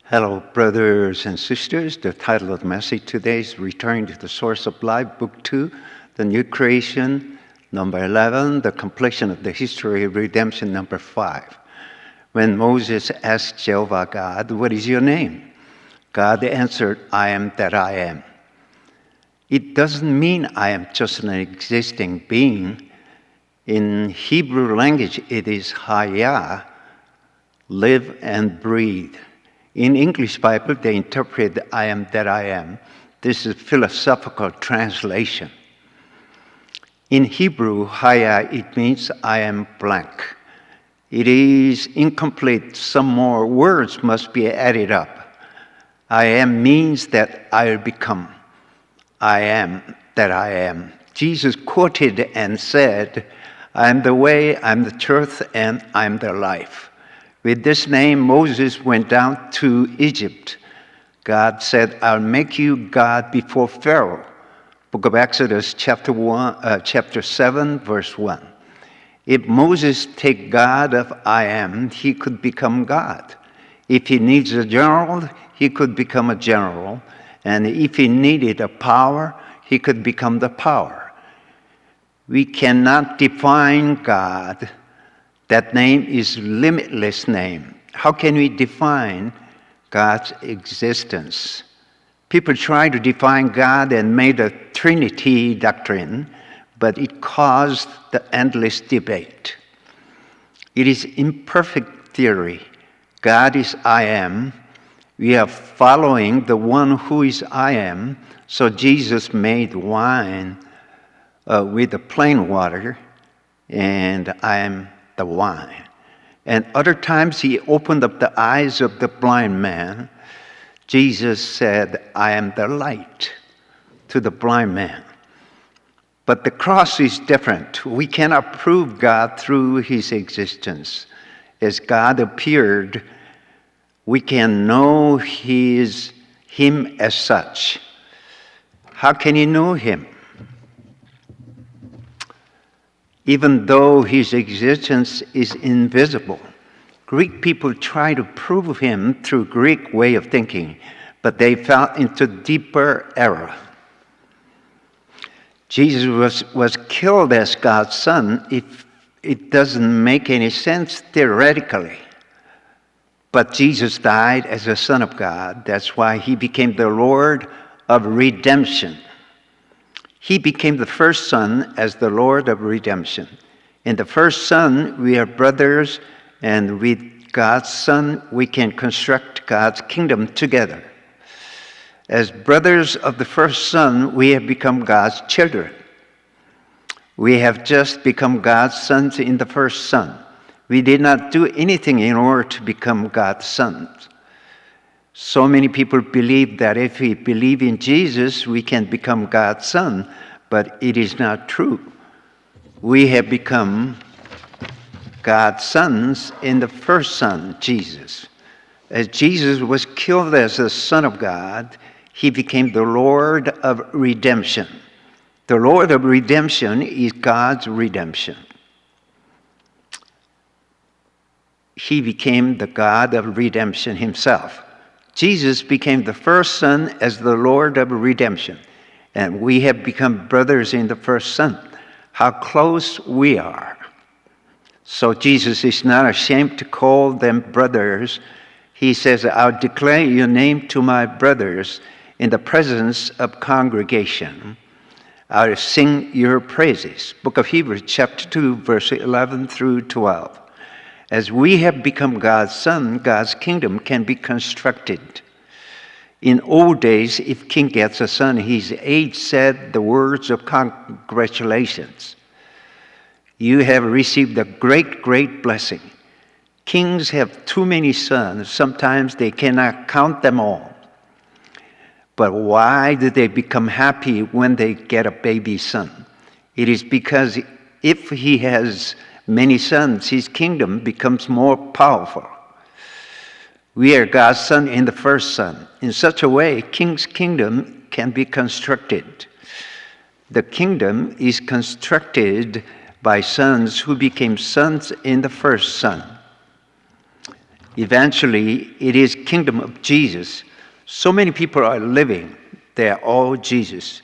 Hello, brothers and sisters. The title of the message today is Returning to the Source of Life, Book 2, The New Creation, number 11, The Completion of the History of Redemption, number 5. When Moses asked Jehovah God, "What is your name?" God answered, "I am that I am." It doesn't mean I am just an existing being. In Hebrew language, it is Hayah, live and breathe. In English Bible, they interpret I am that I am. This is philosophical translation. In Hebrew, Haya, it means I am blank. It is incomplete. Some more words must be added up. I am means that I'll become. I am that I am. Jesus quoted and said, I am the way, I am the truth, and I am the life. With this name, Moses went down to Egypt. God said, I'll make you God before Pharaoh. Book of Exodus, chapter 7, verse 1. If Moses take God of I am, he could become God. If he needs a general, he could become a general. And if he needed a power, he could become the power. We cannot define God. That name is limitless name. How can we define God's existence? People try to define God and made a Trinity doctrine, but it caused the endless debate. It is imperfect theory. God is I am. We are following the one who is I am. So Jesus made wine with the plain water, and I am the wine. And other times he opened up the eyes of the blind man. Jesus said, I am the light to the blind man. But the cross is different. We cannot prove God through his existence. As God appeared, we can know him as such. How can you know him? Even though his existence is invisible. Greek people try to prove him through Greek way of thinking, but they fell into deeper error. Jesus was killed as God's son if it doesn't make any sense theoretically. But Jesus died as the Son of God. That's why he became the Lord of redemption. He became the first son as the Lord of redemption. In the first son, we are brothers, and with God's son, we can construct God's kingdom together. As brothers of the first son, we have become God's children. We have just become God's sons in the first son. We did not do anything in order to become God's sons. So many people believe that if we believe in Jesus, we can become God's son, but it is not true. We have become God's sons in the first son, Jesus. As Jesus was killed as the Son of God, he became the Lord of redemption. The Lord of redemption is God's redemption. He became the God of redemption himself. Jesus became the first son as the Lord of redemption. And we have become brothers in the first son. How close we are. So Jesus is not ashamed to call them brothers. He says, I'll declare your name to my brothers in the presence of congregation. I'll sing your praises. Book of Hebrews, chapter 2, verse 11 through 12. As we have become God's son, God's kingdom can be constructed. In old days, if king gets a son, his age said the words of congratulations. You have received a great, great blessing. Kings have too many sons. Sometimes they cannot count them all. But why do they become happy when they get a baby son? It is because if he has many sons, his kingdom becomes more powerful. We are God's son in the first son. In such a way, king's kingdom can be constructed. The kingdom is constructed by sons who became sons in the first son. Eventually, it is kingdom of Jesus. So many people are living. They are all Jesus.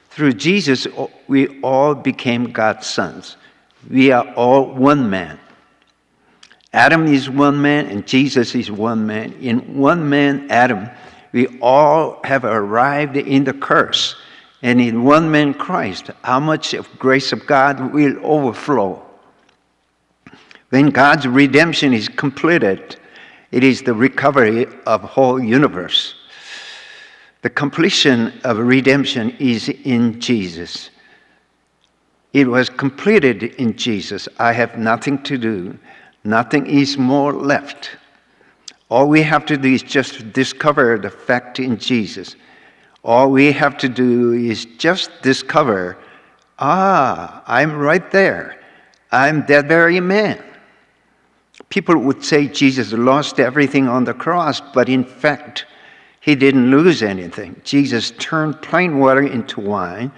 Through Jesus, we all became God's sons. We are all one man. Adam is one man and Jesus is one man. In one man, Adam, we all have arrived in the curse. And in one man, Christ, how much of grace of God will overflow? When God's redemption is completed, it is the recovery of the whole universe. The completion of redemption is in Jesus. It was completed in Jesus. I have nothing to do. Nothing is more left. All we have to do is just discover the fact in Jesus. All we have to do is just discover, I'm right there. I'm that very man. People would say Jesus lost everything on the cross, but in fact, he didn't lose anything. Jesus turned plain water into wine,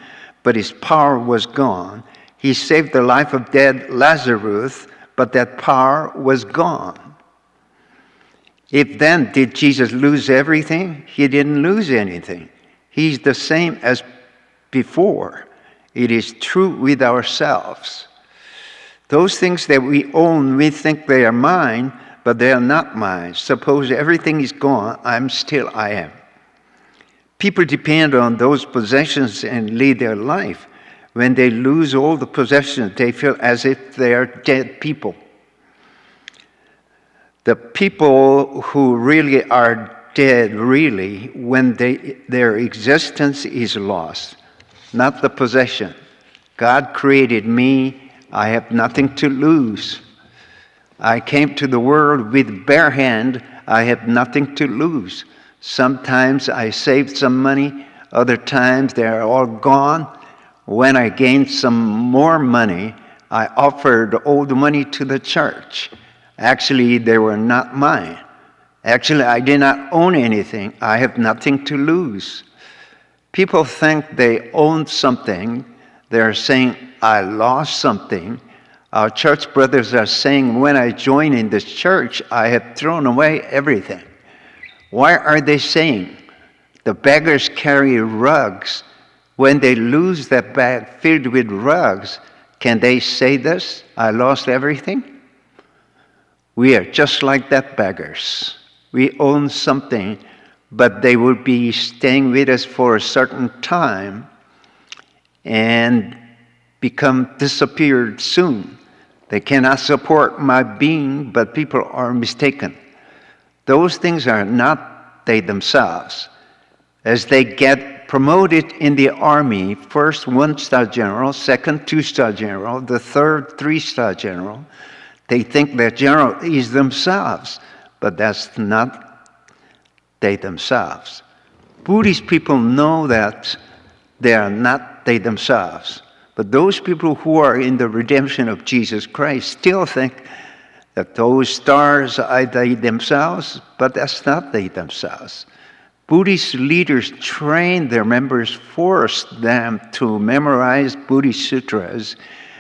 but his power was gone. He saved the life of dead Lazarus, but that power was gone. If then did Jesus lose everything? He didn't lose anything. He's the same as before. It is true with ourselves. Those things that we own, we think they are mine, but they are not mine. Suppose everything is gone, I am. People depend on those possessions and lead their life. When they lose all the possessions, they feel as if they are dead people. The people who really are dead, really, when their existence is lost, not the possession. God created me. I have nothing to lose. I came to the world with bare hand. I have nothing to lose. Sometimes I saved some money. Other times they're all gone. When I gained some more money, I offered all the money to the church. Actually, they were not mine. Actually, I did not own anything. I have nothing to lose. People think they own something. They're saying, I lost something. Our church brothers are saying, when I join in this church, I have thrown away everything. Why are they saying? The beggars carry rugs. When they lose that bag filled with rugs, can they say this? I lost everything? We are just like that beggars. We own something, but they will be staying with us for a certain time and disappeared soon. They cannot support my being, but people are mistaken. Those things are not they themselves. As they get promoted in the army, first 1-star general, second 2-star general, the third 3-star general, they think that general is themselves, but that's not they themselves. Buddhist people know that they are not they themselves. But those people who are in the redemption of Jesus Christ still think that those stars are they themselves, but that's not they themselves. Buddhist leaders train their members, force them to memorize Buddhist sutras,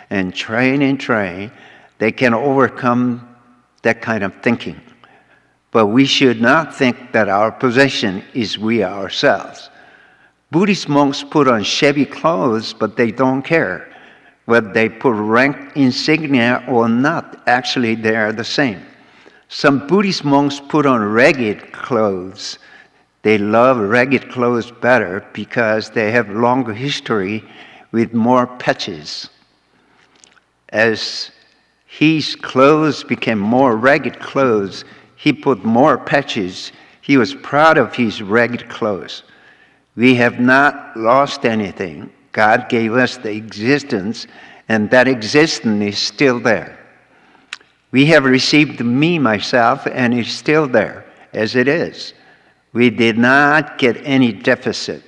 and train. They can overcome that kind of thinking. But we should not think that our possession is we ourselves. Buddhist monks put on shabby clothes, but they don't care whether they put rank insignia or not. Actually, they are the same. Some Buddhist monks put on ragged clothes. They love ragged clothes better because they have longer history with more patches. As his clothes became more ragged clothes, he put more patches. He was proud of his ragged clothes. We have not lost anything. God gave us the existence, and that existence is still there. We have received me, myself, and it's still there, as it is. We did not get any deficit.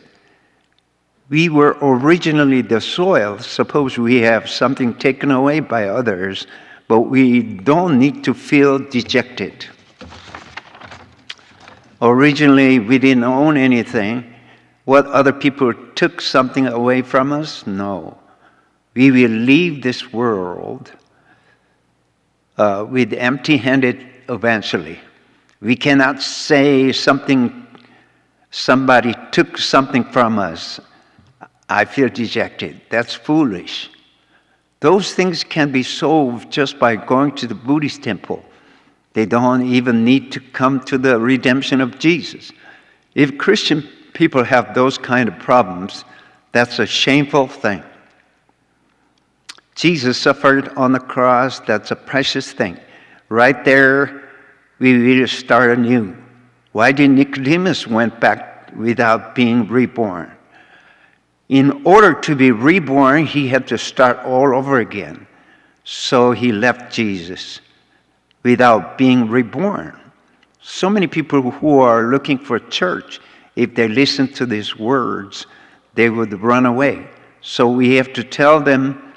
We were originally the soil. Suppose we have something taken away by others, but we don't need to feel dejected. Originally, we didn't own anything. What other people took something away from us? No. We will leave this world with empty-handed eventually. We cannot say somebody took something from us. I feel dejected. That's foolish. Those things can be solved just by going to the Buddhist temple. They don't even need to come to the redemption of Jesus. If Christian people have those kind of problems, that's a shameful thing. Jesus suffered on the cross. That's a precious thing. Right there, we will start anew. Why did Nicodemus went back without being reborn? In order to be reborn, he had to start all over again. So he left Jesus without being reborn. So many people who are looking for church, if they listen to these words, they would run away. So we have to tell them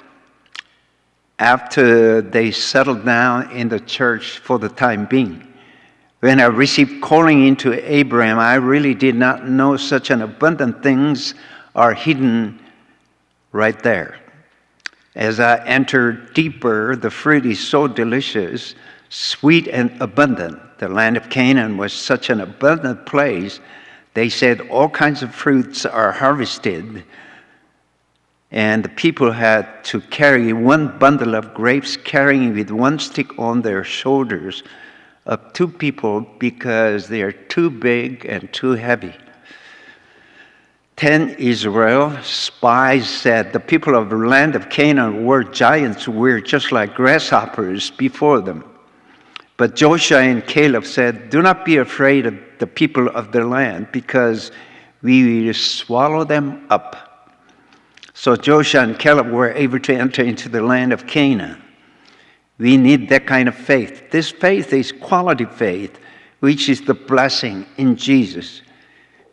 after they settle down in the church for the time being. When I received calling into Abraham, I really did not know such an abundant things are hidden right there. As I entered deeper, the fruit is so delicious, sweet and abundant. The land of Canaan was such an abundant place. They said all kinds of fruits are harvested, and the people had to carry one bundle of grapes, carrying with one stick on their shoulders, of 2 people because they are too big and too heavy. 10 Israel spies said the people of the land of Canaan were giants, were just like grasshoppers before them. But Joshua and Caleb said, do not be afraid of the people of the land, because we will swallow them up. So Joshua and Caleb were able to enter into the land of Canaan. We need that kind of faith. This faith is quality faith, which is the blessing in Jesus.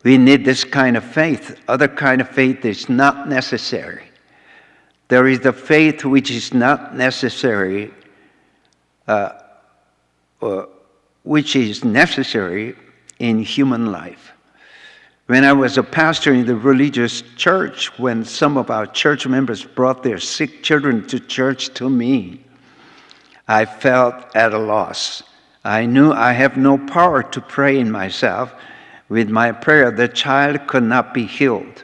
We need this kind of faith. Other kind of faith is not necessary. There is the faith which is not necessary, which is necessary in human life. When I was a pastor in the religious church, when some of our church members brought their sick children to church to me, I felt at a loss. I knew I have no power to pray in myself. With my prayer, the child could not be healed.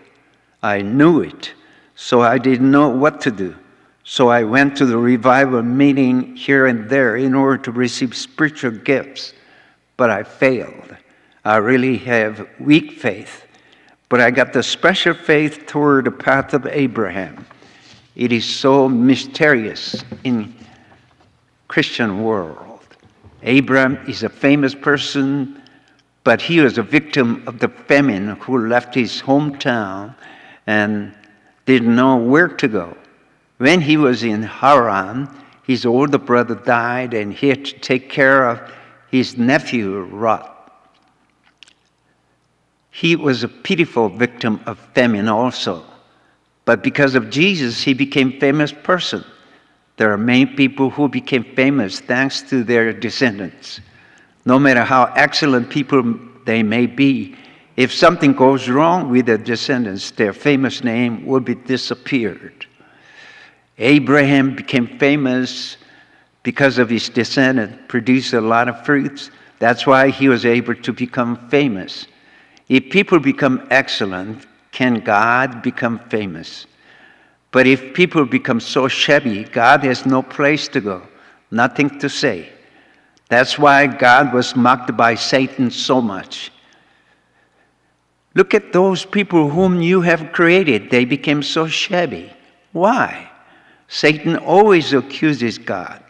I knew it, so I didn't know what to do. So I went to the revival meeting here and there in order to receive spiritual gifts, but I failed. I really have weak faith, but I got the special faith toward the path of Abraham. It is so mysterious in Christian world. Abraham is a famous person, but he was a victim of the famine who left his hometown and didn't know where to go. When he was in Haran, his older brother died and he had to take care of his nephew, Lot. He was a pitiful victim of famine also. But because of Jesus, he became a famous person. There are many people who became famous thanks to their descendants. No matter how excellent people they may be, if something goes wrong with their descendants, their famous name will be disappeared. Abraham became famous because of his descendant, produced a lot of fruits. That's why he was able to become famous. If people become excellent, can God become famous? But if people become so shabby, God has no place to go, nothing to say. That's why God was mocked by Satan so much. Look at those people whom you have created. They became so shabby. Why? Satan always accuses God.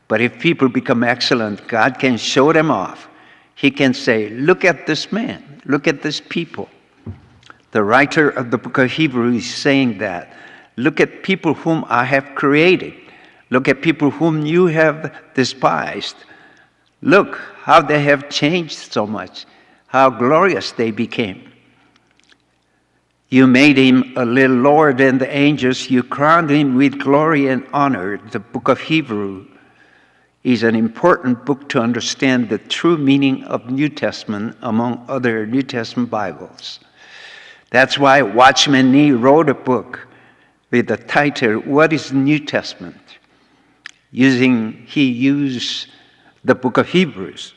But if people become excellent, God can show them off. He can say, look at this man. Look at this people. The writer of the book of Hebrews is saying that. Look at people whom I have created. Look at people whom you have despised. Look how they have changed so much, how glorious they became. You made him a little lower than the angels. You crowned him with glory and honor. The book of Hebrews is an important book to understand the true meaning of New Testament among other New Testament Bibles. That's why Watchman Nee wrote a book with the title, What is New Testament? He used the book of Hebrews.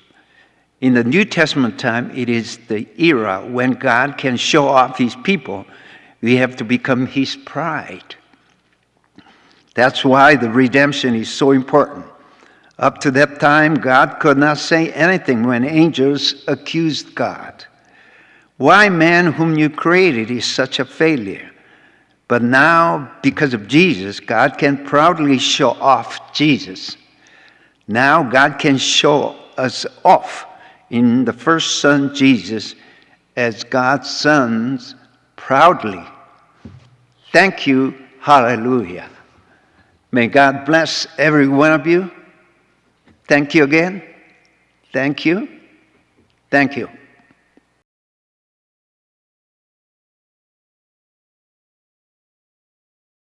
In the New Testament time, it is the era when God can show off his people. We have to become his pride. That's why the redemption is so important. Up to that time, God could not say anything when angels accused God. Why man whom you created is such a failure? But now, because of Jesus, God can proudly show off Jesus. Now God can show us off in the first Son, Jesus, as God's sons proudly. Thank you. Hallelujah. May God bless every one of you. Thank you again. Thank you. Thank you.